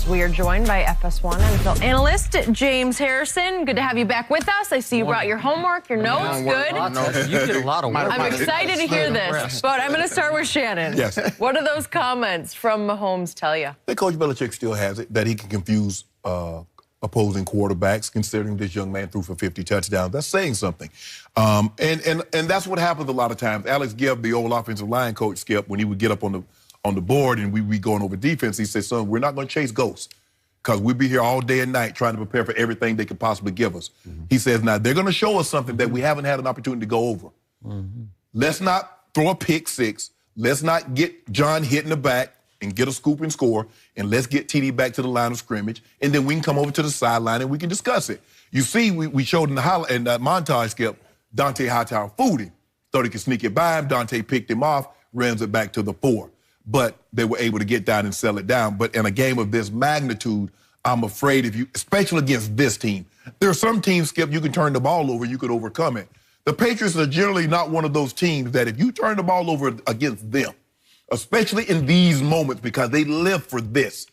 We are joined by FS1 NFL analyst James Harrison. Good to have you back with us. I see you brought your homework, your notes. Good. You did a lot of work. I'm excited to hear this, but I'm going to start with Shannon. Yes. What do those comments from Mahomes tell you? That Coach Belichick still has it, that he can confuse opposing quarterbacks, considering this young man threw for 50 touchdowns. That's saying something. And that's what happens a lot of times. Alex Gibb, the old offensive line coach, Skip, when he would get up on the board and we going over defense, he said, son, we're not going to chase ghosts because we'll be here all day and night trying to prepare for everything they could possibly give us. Mm-hmm. He says, now, they're going to show us something that we haven't had an opportunity to go over. Mm-hmm. Let's not throw a pick six. Let's not get John hit in the back and get a scoop and score, and let's get TD back to the line of scrimmage, and then we can come over to the sideline and we can discuss it. You see, we showed in the montage, Skip, Dante Hightower fooled him. Thought he could sneak it by him. Dante picked him off, runs it back to the 4. But they were able to get down and sell it down. But in a game of this magnitude, I'm afraid if you, especially against this team, there are some teams, Skip, you can turn the ball over, you could overcome it. The Patriots are generally not one of those teams that if you turn the ball over against them, especially in these moments, because they live for this,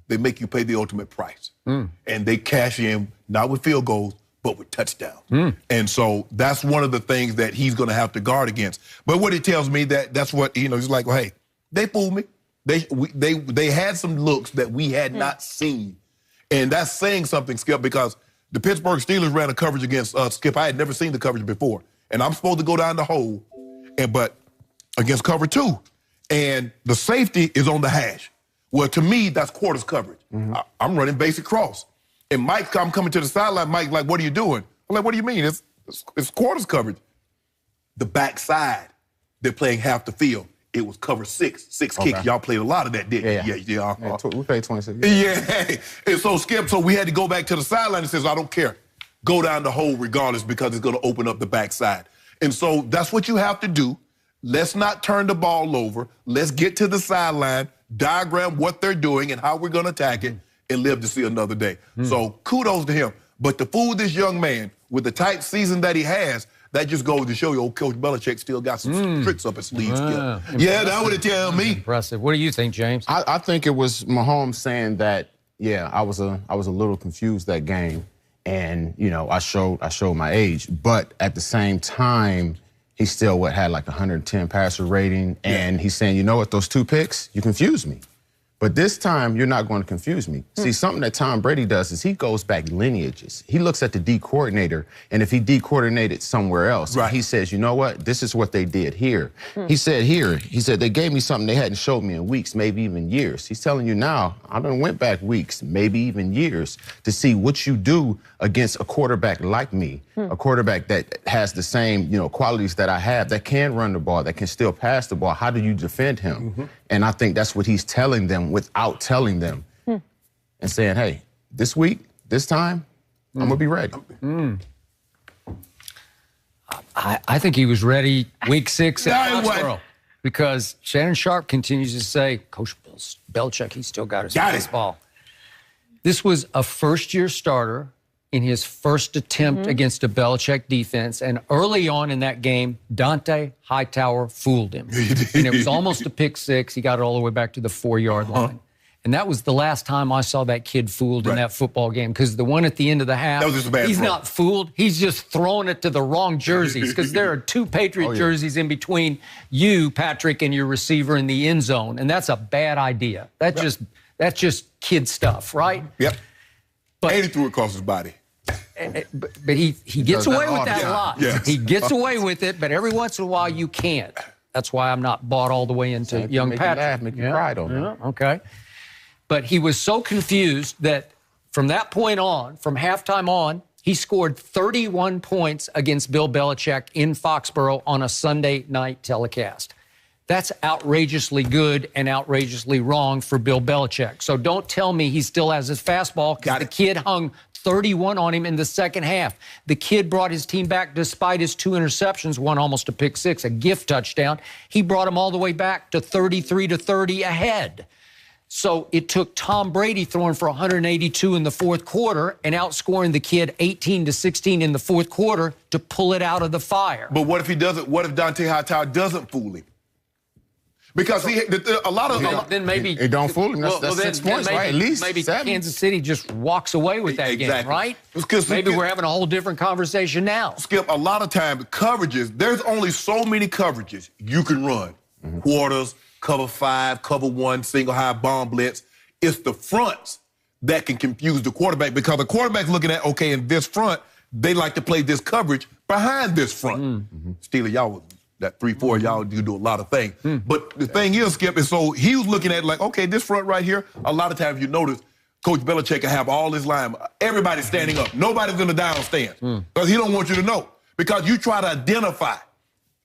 they make you pay the ultimate price. And they cash in, not with field goals, but with touchdowns. And so that's one of the things that he's going to have to guard against. But what it tells me, that's what, he's like, well, hey, they fooled me. They had some looks that we had not seen. And that's saying something, Skip, because the Pittsburgh Steelers ran a coverage against us, Skip. I had never seen the coverage before. And I'm supposed to go down the hole, but against cover 2. And the safety is on the hash. Well, to me, that's quarters coverage. I'm running basic cross. And Mike, I'm coming to the sideline. Mike, like, what are you doing? I'm like, what do you mean? It's quarters coverage. The backside, they're playing half the field. It was cover 6 kicks. Y'all played a lot of that, didn't you? Yeah, we played 26. Yeah. And so, Skip, we had to go back to the sideline and says, I don't care. Go down the hole regardless because it's going to open up the backside. And so that's what you have to do. Let's not turn the ball over. Let's get to the sideline, diagram what they're doing and how we're going to attack it, and live to see another day. So kudos to him. But to fool this young man with the type season that he has, that just goes to show you old Coach Belichick still got some tricks up his sleeves. Yeah, that's what it tells me. Impressive. What do you think, James? I think it was Mahomes saying that, yeah, I was a little confused that game. And, I showed my age. But at the same time, he still had like 110 passer rating, and he's saying, you know what, those 2 picks, you confused me. But this time, you're not going to confuse me. See, something that Tom Brady does is he goes back lineages. He looks at the D coordinator, and if he de-coordinated somewhere else, he says, you know what, this is what they did here. He said they gave me something they hadn't showed me in weeks, maybe even years. He's telling you now, I done went back weeks, maybe even years, to see what you do against a quarterback like me, a quarterback that has the same, qualities that I have, that can run the ball, that can still pass the ball. How do you defend him? And I think that's what he's telling them without telling them and saying, hey, this week, this time, I'm going to be ready. I think he was ready week 6 at Foxborough because Shannon Sharp continues to say, Coach Belichick, he's still got his baseball. This was a first-year starter in his first attempt against a Belichick defense. And early on in that game, Dante Hightower fooled him. And it was almost a pick 6. He got it all the way back to the 4-yard line. And that was the last time I saw that kid fooled in that football game, because the one at the end of the half, he's not fooled. He's just throwing it to the wrong jerseys, because there are 2 Patriot jerseys in between you, Patrick, and your receiver in the end zone. And that's a bad idea. That's just kid stuff, right? Yep. But, and he threw it across his body. But he gets away with that a lot. Yes. He gets away with it, but every once in a while you can't. That's why I'm not bought all the way into young Patrick. Make you cry, don't it? Okay. But he was so confused that from that point on, from halftime on, he scored 31 points against Bill Belichick in Foxborough on a Sunday night telecast. That's outrageously good and outrageously wrong for Bill Belichick. So don't tell me he still has his fastball, because the kid hung 31 on him in the second half. The kid brought his team back despite his 2 interceptions, one almost a pick 6, a gift touchdown. He brought them all the way back to 33-30 ahead. So it took Tom Brady throwing for 182 in the fourth quarter and outscoring the kid 18-16 in the fourth quarter to pull it out of the fire. But what if he doesn't? What if Dante Hightower doesn't fool him? Because a lot of then maybe it don't fool him. That's 6 points, maybe, right? At least maybe 7. Kansas City just walks away with that game, right? Because maybe we're having a whole different conversation now. Skip, a lot of times coverages. There's only so many coverages you can run. Quarters, cover 5, cover 1, single high bomb blitz. It's the fronts that can confuse the quarterback because the quarterback's looking at, okay, in this front, they like to play this coverage behind this front. Steeler, y'all, that 3-4, y'all do a lot of things. But the thing is, Skip, is so he was looking at like, okay, this front right here, a lot of times you notice Coach Belichick can have all his line, everybody standing up. Nobody's in the down stance because he don't want you to know. Because you try to identify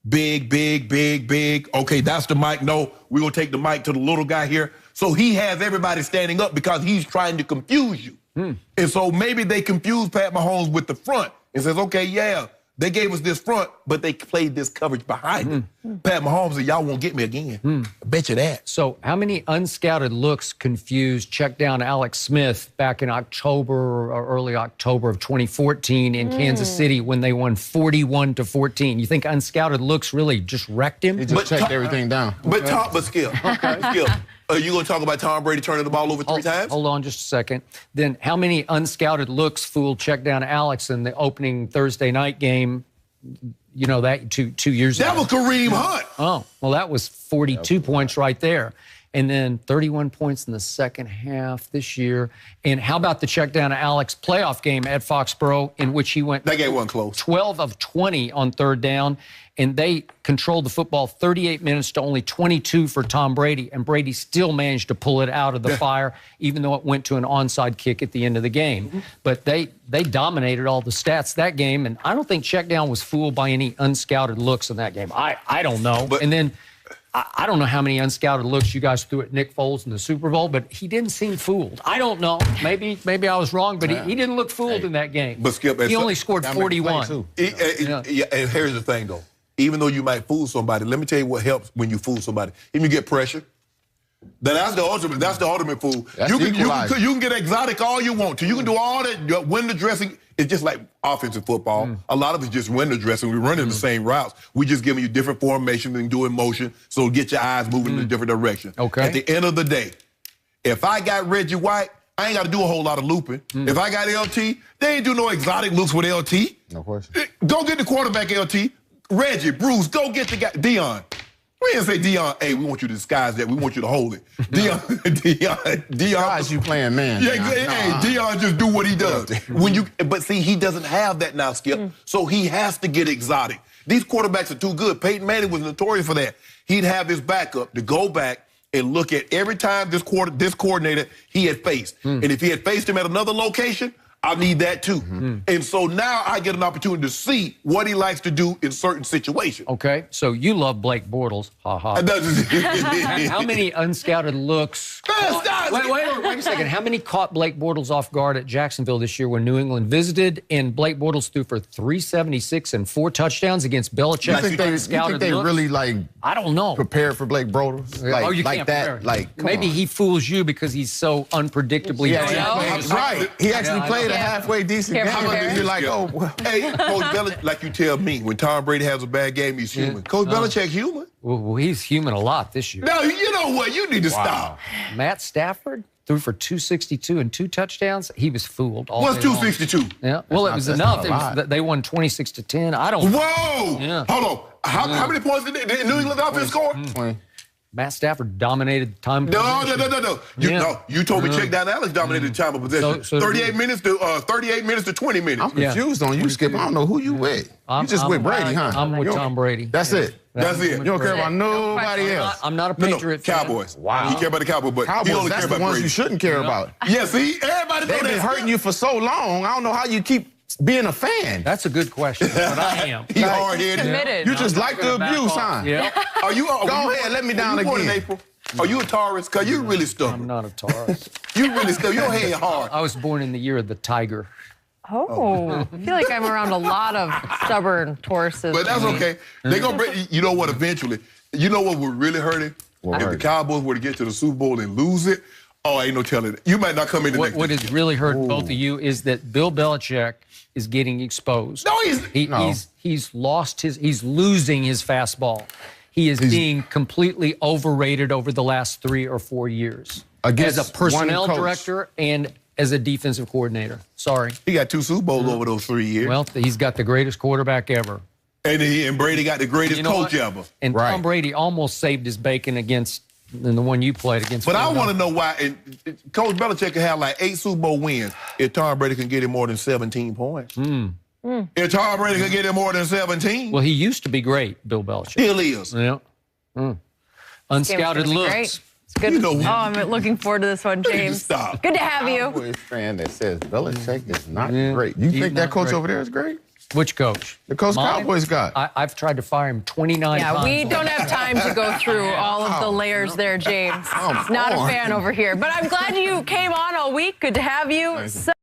big, big, big, big. Okay, that's the mic. No, we're going to take the mic to the little guy here. So he has everybody standing up because he's trying to confuse you. And so maybe they confuse Pat Mahomes with the front and says, okay, yeah, they gave us this front, but they played this coverage behind it. Pat Mahomes said, y'all won't get me again. I bet you that. So how many unscouted looks confused check down Alex Smith back in October or early October of 2014 in Kansas City when they won 41-14? You think unscouted looks really just wrecked him? He just checked everything down. But Skip, Skip, are you going to talk about Tom Brady turning the ball over 3 times? Hold on just a second. Then how many unscouted looks fooled check down Alex in the opening Thursday night game? You know, that two years ago. That was Kareem Hunt. Oh, well, that was 42 points right there. And then 31 points in the second half this year. And how about the check down to Alex playoff game at Foxborough in which he went that game wasn't close. 12 of 20 on third down. And they controlled the football 38 minutes to only 22 for Tom Brady. And Brady still managed to pull it out of the fire, even though it went to an onside kick at the end of the game. But they dominated all the stats that game. And I don't think check down was fooled by any unscouted looks in that game. I don't know. And then I don't know how many unscouted looks you guys threw at Nick Foles in the Super Bowl, but he didn't seem fooled. I don't know. Maybe I was wrong, but he didn't look fooled in that game. But Skip, he only scored 41. And here's the thing, though. Even though you might fool somebody, let me tell you what helps when you fool somebody. If you get pressure, then that's the ultimate. That's the ultimate fool. You can get exotic all you want to. You can do all that window dressing. It's just like offensive football. A lot of it's just window dressing. We run in the same routes. We just giving you different formations and doing motion, so get your eyes moving in a different direction. Okay. At the end of the day, if I got Reggie White, I ain't got to do a whole lot of looping. If I got LT, they ain't do no exotic looks with LT. No question. Go get the quarterback, LT. Reggie, Bruce, go get the guy. Dion. We didn't say, Dion, hey, we want you to disguise that. We want you to hold it. Dion. Guys, you playing man. Yeah, hey, Dion just do what he does. But see, he doesn't have that now, Skip. So he has to get exotic. These quarterbacks are too good. Peyton Manning was notorious for that. He'd have his backup to go back and look at every time this coordinator he had faced. And if he had faced him at another location, I need that too. And so now I get an opportunity to see what he likes to do in certain situations. Okay, so you love Blake Bortles. Ha ha. How many unscouted looks? Wait a second. How many caught Blake Bortles off guard at Jacksonville this year when New England visited and Blake Bortles threw for 376 and 4 touchdowns against Belichick? You think they really I don't know. Prepared for Blake Bortles? You can't that? Like, maybe he fools you because he's so unpredictably bad. Right. He actually played a halfway decent game. You're like, oh, well. Hey, Coach Belichick, like you tell me, when Tom Brady has a bad game, he's human. Coach Belichick human? Well, he's human a lot this year. No, you know what? You need to stop. Matt Stafford threw for 262 and 2 touchdowns. He was fooled all What's day long. 262? Yeah. Well, it was enough. They won 26-10. I don't know. Whoa! Yeah. Hold on. How many points did New England offense score? 20. Matt Stafford dominated time. No. You told me check down Alex dominated the time of possession. 38 minutes to 20 minutes. I'm confused on you, Skip. I don't know who you with. You just with Brady, huh? I'm with Tom Brady. That's it. That's it. You don't care about nobody else. I'm not a Patriot fan. Cowboys. Wow. You care about the Cowboys, but Cowboys, he only that's care the about ones Brady. you shouldn't care about. Yeah, see? Everybody They've been hurting you for so long. I don't know how you keep being a fan. That's a good question, but I am. He hard-headed. Committed. You just like the abuse, huh? Yeah. Go ahead, let me down born in again. April? Are you a Taurus? Because you really stubborn. I'm not a Taurus. You really stubborn. Your head hard. I was born in the year of the tiger. I feel like I'm around a lot of stubborn Tauruses. But that's okay. They're going to bring, you know what, eventually, you know what would really hurt him? If the Cowboys were to get to the Super Bowl and lose it, ain't no telling it. You might not come in the next What has really hurt both of you is that Bill Belichick is getting exposed. No, he's lost he's losing his fastball. he is being completely overrated over the last 3 or 4 years. As a personnel director and as a defensive coordinator. Sorry. He got 2 Super Bowls over those 3 years. Well, he's got the greatest quarterback ever. And Brady got the greatest coach ever. And Tom Brady almost saved his bacon against the one you played against. But I want to know why Coach Belichick can have like 8 Super Bowl wins if Tom Brady can get him more than 17 points. If Tom Brady can get him more than 17. Well, he used to be great, Bill Belichick. Still is. Yeah. Unscouted looks. Great. It's good. You know, I'm looking forward to this one, James. Stop. Good to have you. Cowboys fan that says Belichick is not great. You think that coach over there is great? Which coach? The coach Cowboys got. I've tried to fire him 29 times. Yeah, we don't have time to go through all of the layers there, James. Not a fan over here. But I'm glad you came on all week. Good to have you.